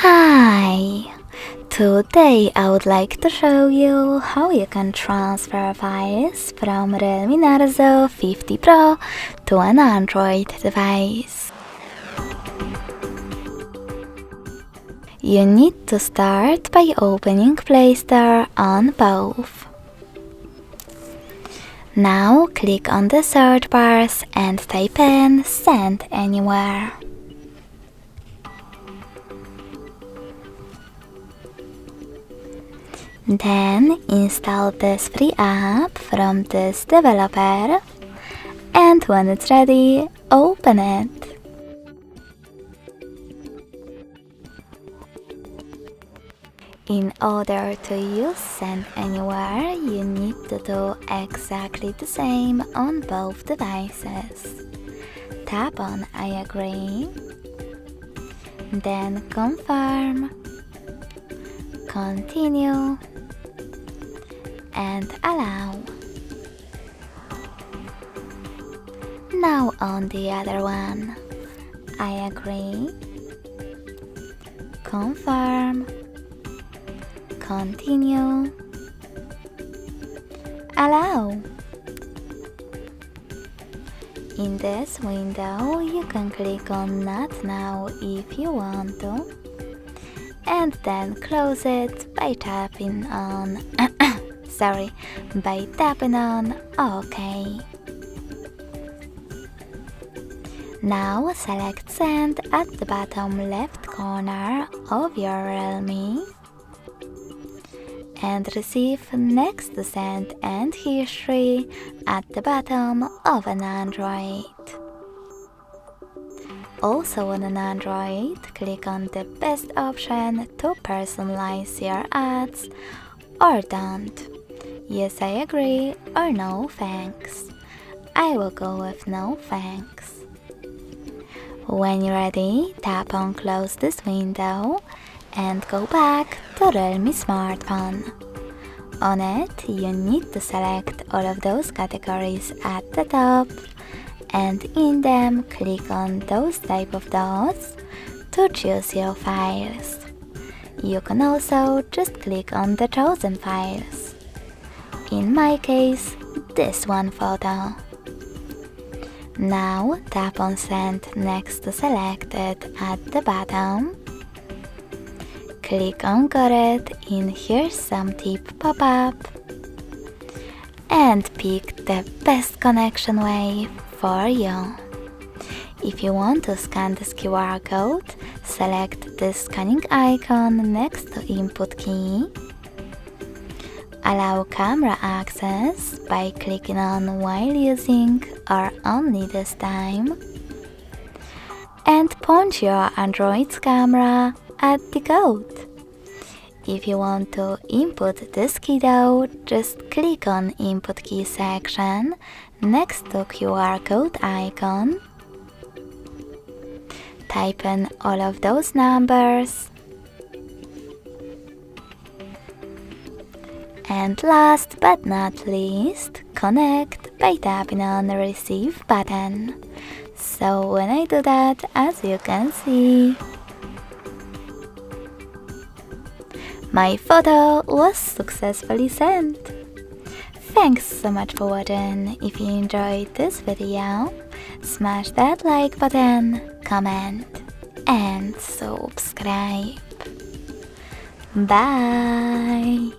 Hi! Today I would like to show you how you can transfer files from Realme Narzo 50 Pro to an Android device. You need to start by opening Play Store on both. Now click on the search bars and type in Send Anywhere. Then install this free app from this developer, and when it's ready, open it. In order to use Send Anywhere, you need to do exactly the same on both devices. Tap on I agree, then confirm, continue, and allow. Now on the other one, I agree, confirm, continue, allow. In this window, you can click on Not Now if you want to, and then close it by tapping on OK. Now select Send at the bottom left corner of your Realme and receive Next to Send and History at the bottom of an Android. Also on an Android, click on the best option to personalize your ads or don't. Yes, I agree, or no thanks. I will go with no thanks. When you're ready, tap on Close this window and go back to Realme smartphone. On it, you need to select all of those categories at the top, and in them click on those type of dots to choose your files. You can also just click on the chosen files. In my case, this one photo. Now tap on Send next to Selected at the bottom. Click on Got it in Here's Some Tip pop-up and pick the best connection way for you. If you want to scan this QR code, select the scanning icon next to Input key. Allow camera access by clicking on While using or Only this time. And point your Android's camera at the code. If you want to input this key though, just click on Input key section next to QR code icon. Type in all of those numbers. And last but not least, connect by tapping on the Receive button. So when I do that, as you can see, my photo was successfully sent. Thanks so much for watching. If you enjoyed this video, smash that like button, comment, and subscribe. Bye!